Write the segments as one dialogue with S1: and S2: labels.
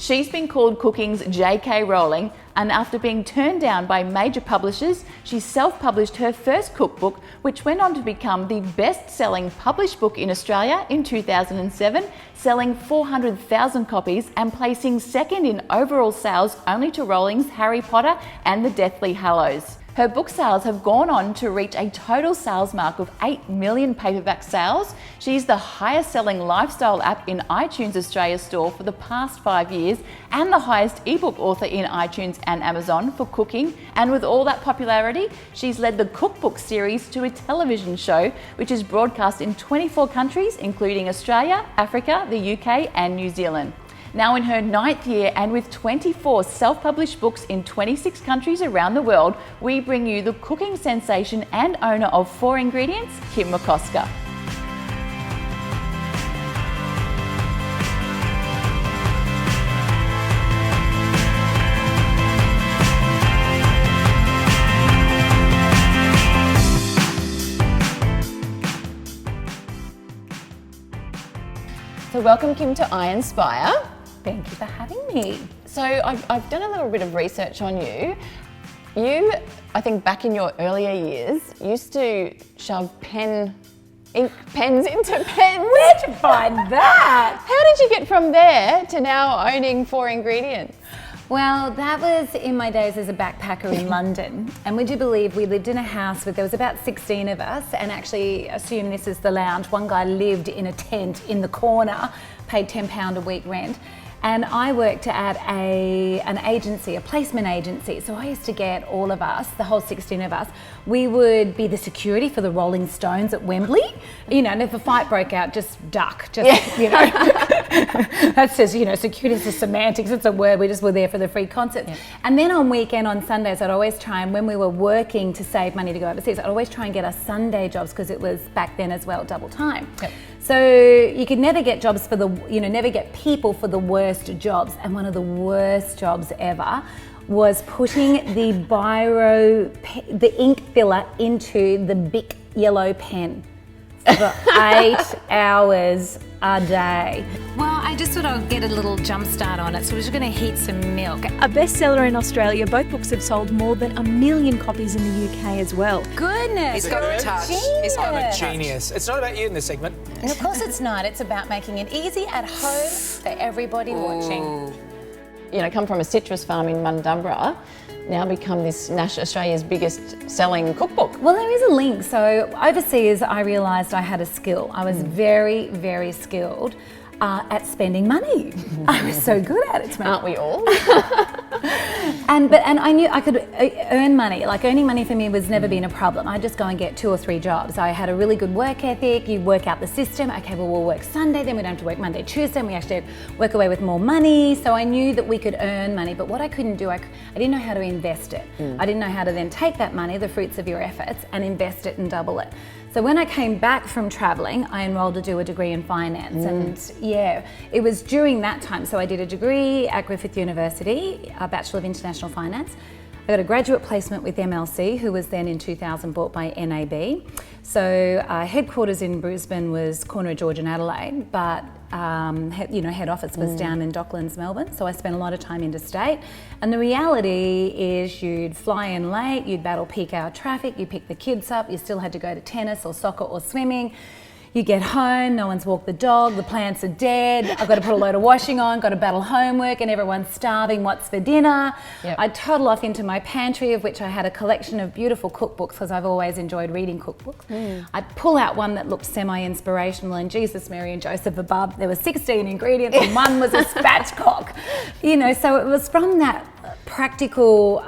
S1: She's been called cooking's J.K. Rowling, and after being turned down by major publishers, she self-published her first cookbook, which went on to become the best-selling published book in Australia in 2007, selling 400,000 copies and placing second in overall sales only to Rowling's Harry Potter and the Deathly Hallows. Her book sales have gone on to reach a total sales mark of 8 million paperback sales. She's the highest selling lifestyle app in iTunes Australia store for the past 5 years and the highest ebook author in iTunes and Amazon for cooking. And with all that popularity, she's led the cookbook series to a television show which is broadcast in 24 countries, including Australia, Africa, the UK and New Zealand. Now in her 9th year and with 24 self-published books in 26 countries around the world, we bring you the cooking sensation and owner of 4 Ingredients, Kim McCosker. So welcome, Kim, to ISTYLE.
S2: Thank you for having me.
S1: So I've done a little bit of research on you. You, I think back in your earlier years, used to shove ink pens into pens.
S2: Where'd you find that?
S1: How did you get from there to now owning 4 Ingredients?
S2: Well, that was in my days as a backpacker in London. And would you believe we lived in a house with, there was about 16 of us, and actually, assume this is the lounge, one guy lived in a tent in the corner, paid £10 a week rent. And I worked at an agency, a placement agency. So I used to get all of us, the whole 16 of us, we would be the security for the Rolling Stones at Wembley. You know, and if a fight broke out, just duck, you know. That says, you know, security is a semantics, it's a word, we just were there for the free concerts. Yeah. And then on Sundays, I'd always try, and when we were working to save money to go overseas, I'd always try and get us Sunday jobs because it was back then as well, double time. Yep. So you could never get jobs for never get people for the worst jobs. And one of the worst jobs ever was putting the the ink filler into the big yellow pen for 8 hours a day.
S3: Well, I just thought I'd get a little jump start on it, so we're just going to heat some milk.
S4: A bestseller in Australia, both books have sold more than 1 million copies in the UK as well.
S3: Goodness!
S5: He's got a touch.
S3: Genius.
S5: I'm a genius. It's not about you in this segment.
S3: And of course it's not. It's about making it easy at home for everybody watching.
S1: You know, come from a citrus farm in Mundubbera, now become this Australia's biggest selling cookbook.
S2: Well, there is a link. So overseas, I realised I had a skill. I was very, very skilled at spending money. I was so good at it.
S1: Aren't we all?
S2: And I knew I could earn money. Like, earning money for me was never been a problem. I'd just go and get 2 or 3 jobs. I had a really good work ethic. You work out the system. Okay, well, we'll work Sunday, then we don't have to work Monday, Tuesday, and we actually work away with more money. So I knew that we could earn money, but what I couldn't do, I didn't know how to invest it. I didn't know how to then take that money, the fruits of your efforts, and invest it and double it. So when I came back from travelling, I enrolled to do a degree in finance. And yeah, it was during that time. So I did a degree at Griffith University, a Bachelor of International Finance. I got a graduate placement with MLC, who was then in 2000 bought by NAB. So headquarters in Brisbane was corner of George and Adelaide, but head office was down in Docklands, Melbourne. So I spent a lot of time interstate. And the reality is you'd fly in late, you'd battle peak hour traffic, you pick the kids up, you still had to go to tennis or soccer or swimming. You get home, no one's walked the dog, the plants are dead, I've got to put a load of washing on, got to battle homework, and everyone's starving, what's for dinner? Yep. I'd toddle off into my pantry, of which I had a collection of beautiful cookbooks, because I've always enjoyed reading cookbooks. I'd pull out one that looked semi-inspirational, and Jesus, Mary and Joseph above, there were 16 ingredients and one was a spatchcock. You know, so it was from that practical,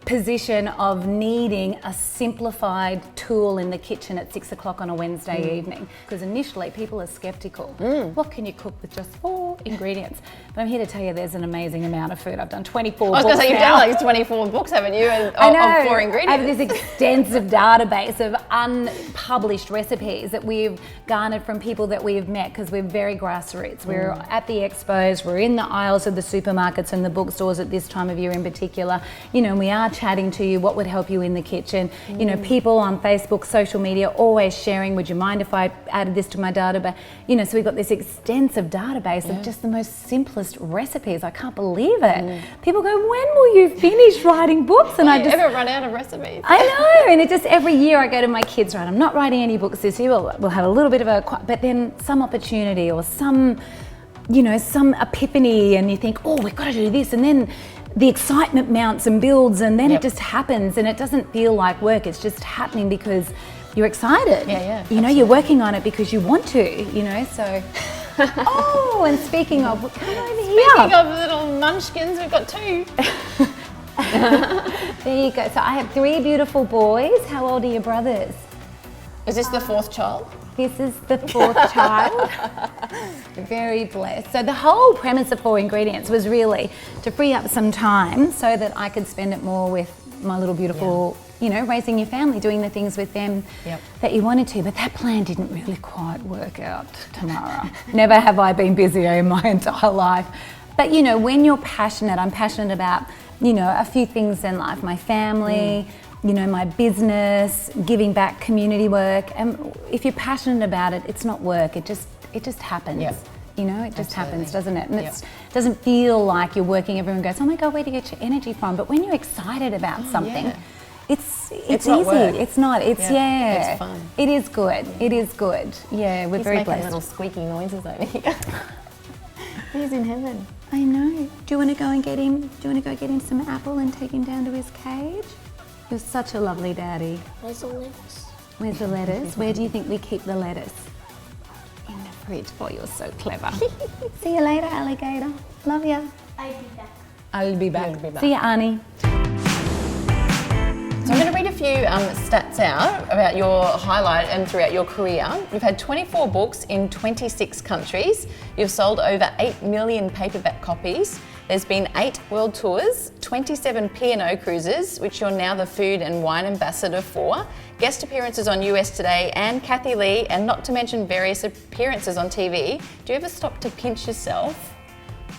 S2: position of needing a simplified tool in the kitchen at 6 o'clock on a Wednesday evening. Because initially people are skeptical. What can you cook with just 4 ingredients? But I'm here to tell you there's an amazing amount of food. I've done 24 books.
S1: I was going to say, you've done like 24 books, haven't you? Of 4 ingredients.
S2: I have this extensive database of unpublished recipes that we've garnered from people that we've met, because we're very grassroots. We're at the expos, we're in the aisles of the supermarkets and the bookstores at this time of year in particular. You know, we we are chatting to you, what would help you in the kitchen. You know, people on Facebook, social media, always sharing, would you mind if I added this to my database? You know, so we've got this extensive database of just the most simplest recipes. I can't believe it. People go, when will you finish writing books? And I just
S3: ever run out of recipes?
S2: I know, and it just every year I go to my kids, right, I'm not writing any books this year, we'll have a little bit of a, but then some opportunity or some, you know, some epiphany, and you think, oh, we've got to do this, and then the excitement mounts and builds, and then it just happens, and it doesn't feel like work, it's just happening because you're excited. You know, you're working on it because you want to, you know, so. Oh, and speaking of, come over here.
S3: Speaking of little munchkins, we've got 2.
S2: There you go. So I have 3 beautiful boys. How old are your brothers?
S3: Is this the 4th child?
S2: This is the 4th child. Very blessed. So the whole premise of 4 Ingredients was really to free up some time so that I could spend it more with my little beautiful, you know, raising your family, doing the things with them that you wanted to. But that plan didn't really quite work out, Tamara. Never have I been busier in my entire life. But, you know, when you're passionate, I'm passionate about, you know, a few things in life, my family, you know, my business, giving back, community work. And if you're passionate about it, it's not work, it just happens. You know, it just happens, doesn't it? And it doesn't feel like you're working, everyone goes, oh my God, where do you get your energy from? But when you're excited about something, it's easy. It's not. It's
S3: It's fun.
S2: It is good. It is good. Yeah, we're very blessed.
S3: Little squeaky noises over here. He's in heaven.
S2: I know. Do you want to go and get him? Do you want to go get him some apple and take him down to his cage? You're such a lovely daddy.
S6: Where's the lettuce?
S2: Where's the lettuce? Where do you think we keep the lettuce? In the fridge. Boy, you're so clever. See you later, alligator. Love ya.
S6: I'll be back.
S2: I'll be back. See ya, Arnie.
S3: So I'm going to read a few stats out about your highlight and throughout your career. You've had 24 books in 26 countries. You've sold over 8 million paperback copies. There's been 8 world tours, 27 P&O cruises, which you're now the food and wine ambassador for, guest appearances on US Today and Kathy Lee, and not to mention various appearances on TV. Do you ever stop to pinch yourself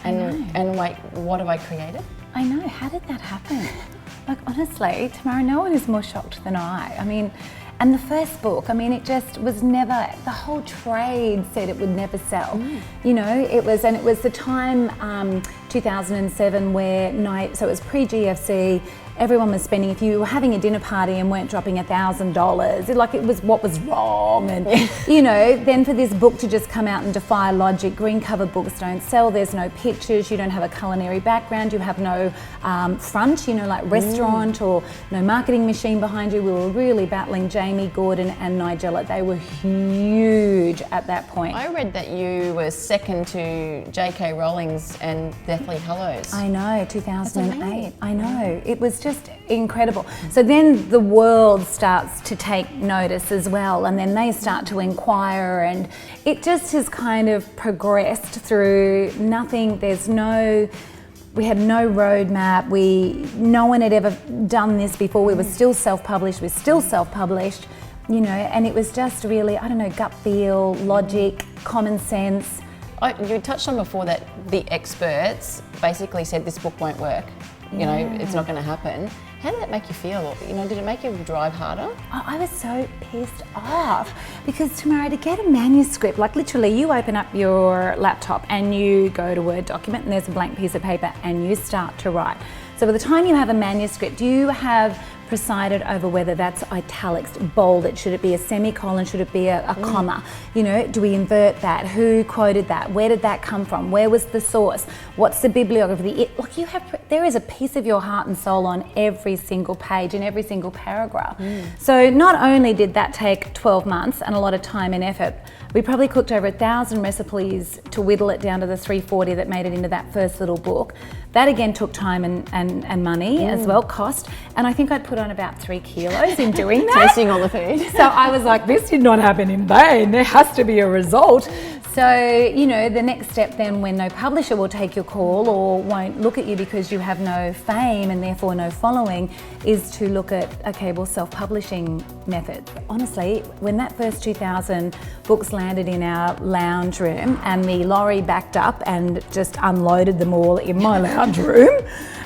S3: and wait, what have I created?
S2: I know, how did that happen? Like, honestly, Tamara, no one is more shocked than I. I mean, and the first book, I mean, it just was never, the whole trade said it would never sell. You know, it was the time, 2007, where so it was pre-GFC, everyone was spending, if you were having a dinner party and weren't dropping $1,000, like it was what was wrong. And, you know, then for this book to just come out and defy logic, green cover books don't sell, there's no pictures, you don't have a culinary background, you have no front, you know, like restaurant or no marketing machine behind you. We were really battling Jamie, Gordon and Nigella. They were huge at that point.
S3: I read that you were second to J.K. Rowling's and Deathly Hallows.
S2: I know, 2008. I know, it was just incredible. So then the world starts to take notice as well, and then they start to inquire, and it just has kind of progressed through nothing. We had no roadmap. No one had ever done this before. We were still self-published. We're still self-published, you know, and it was just really, I don't know, gut feel, logic, common sense.
S3: You touched on before that the experts basically said this book won't work. You know, it's not going to happen. How did that make you feel? You know, did it make you drive harder?
S2: I was so pissed off because, Tamara, to get a manuscript, like literally you open up your laptop and you go to Word document and there's a blank piece of paper and you start to write. So by the time you have a manuscript, you have presided over whether that's italics, bolded, should it be a semicolon, should it be a comma, you know, do we invert that, who quoted that, where did that come from, where was the source, what's the bibliography, there is a piece of your heart and soul on every single page in every single paragraph. So not only did that take 12 months and a lot of time and effort, we probably cooked over 1,000 recipes to whittle it down to the 340 that made it into that first little book. That again took time and money as well, cost. And I think I'd put on about 3 kilos in doing that.
S3: Tasting all the food.
S2: So I was like, this did not happen in vain. There has to be a result. So, you know, the next step then, when no publisher will take your call or won't look at you because you have no fame and therefore no following, is to look at, okay, well, self-publishing methods. Honestly, when that first 2,000 books landed in our lounge room and the lorry backed up and just unloaded them all in my lounge room,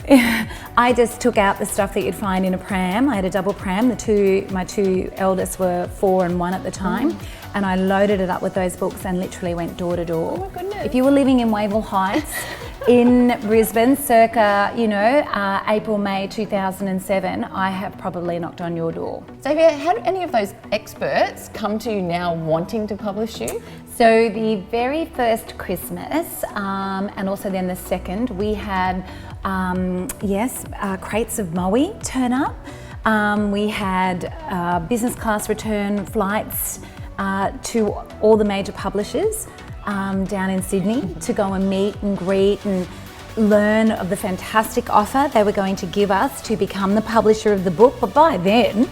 S2: I just took out the stuff that you'd find in a pram. I had a double pram. My two eldest were 4 and 1 at the time, and I loaded it up with those books and literally went door to door.
S3: Oh my goodness.
S2: If you were living in Wavell Heights in Brisbane circa, April, May 2007, I have probably knocked on your door.
S3: Xavier, how do any of those experts come to you now wanting to publish you?
S2: So the very first Christmas, and also then the second, we had, crates of Moe turn up. We had business class return flights to all the major publishers down in Sydney to go and meet and greet and learn of the fantastic offer they were going to give us to become the publisher of the book. But by then,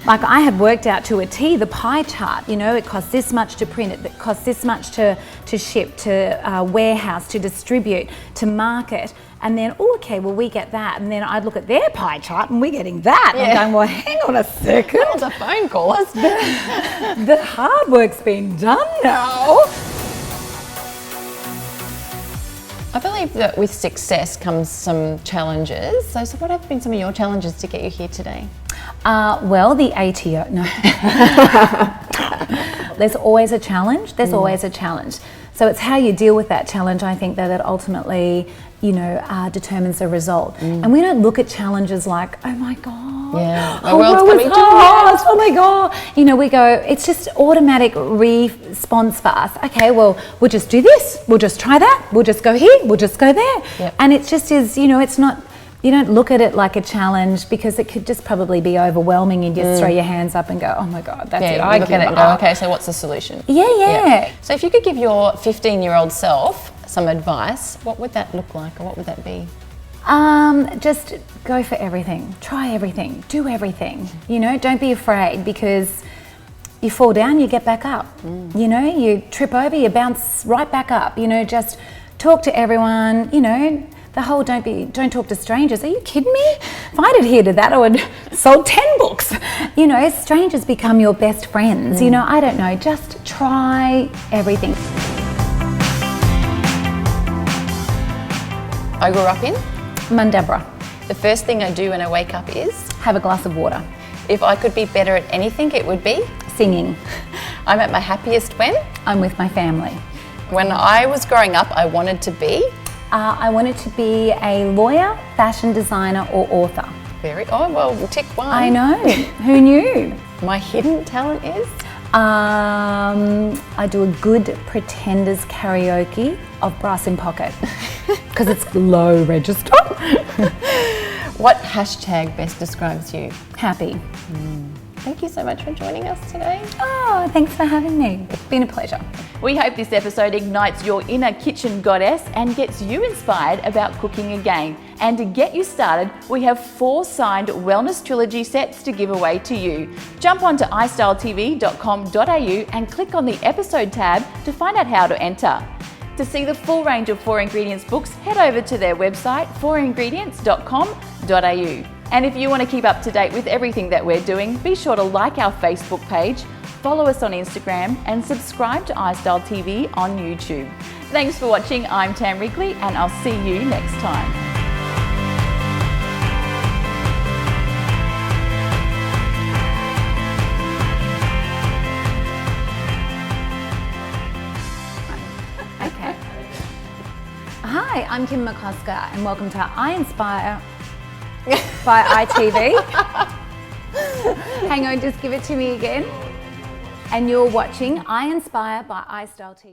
S2: like, I had worked out to a T the pie chart. It costs this much to print it costs this much to ship, to warehouse, to distribute, to market. And then, we get that. And then I'd look at their pie chart and we're getting that. And I'm going, well, hang on a second.
S3: That was a phone call.
S2: The hard work's been done now.
S3: I believe that with success comes some challenges. So what have been some of your challenges to get you here today?
S2: The ATO, no. There's always a challenge. So it's how you deal with that challenge, I think, that ultimately, determines the result. And we don't look at challenges like, oh my God.
S3: Yeah,
S2: my world's coming to us. Oh my God. We go, it's just automatic response for us. Okay, well, we'll just do this. We'll just try that. We'll just go here. We'll just go there.
S3: Yep.
S2: And it just is, it's not, you don't look at it like a challenge, because it could just probably be overwhelming and just throw your hands up and go, oh my God, that's it.
S3: I look at it and go, okay, so what's the solution?
S2: Yeah.
S3: So if you could give your 15-year-old self some advice, what would that look like, or what would that be?
S2: Just go for everything. Try everything. Do everything. Don't be afraid, because you fall down, you get back up. You trip over, you bounce right back up. Just talk to everyone. The whole don't talk to strangers. Are you kidding me? If I'd adhered to that, I would have sold 10 books. Strangers become your best friends. I don't know. Just try everything.
S3: I grew up in
S2: Mundabra.
S3: The first thing I do when I wake up is
S2: Have a glass of water.
S3: If I could be better at anything, it would be
S2: Singing.
S3: I'm at my happiest when
S2: I'm with my family.
S3: When I was growing up, I wanted to be
S2: I wanted to be a lawyer, fashion designer, or author.
S3: we'll tick one.
S2: I know. Who knew?
S3: My hidden talent is
S2: I do a good Pretenders karaoke of Brass in Pocket, because it's low register.
S3: What hashtag best describes you?
S2: Happy.
S3: Thank you so much for joining us today.
S2: Oh, thanks for having me. It's been a pleasure.
S1: We hope this episode ignites your inner kitchen goddess and gets you inspired about cooking again. And to get you started, we have 4 signed Wellness Trilogy sets to give away to you. Jump onto ISTYLETV.com.au and click on the episode tab to find out how to enter. To see the full range of 4 Ingredients books, head over to their website, 4ingredients.com.au. And if you want to keep up to date with everything that we're doing, be sure to like our Facebook page, follow us on Instagram, and subscribe to ISTYLE TV on YouTube. Thanks for watching. I'm Tam Wrigley, and I'll see you next time.
S2: Okay. Hi, I'm Kim McCosker, and welcome to I Inspire by ITV. Hang on, just give it to me again. And you're watching I Inspire by ISTYLE TV.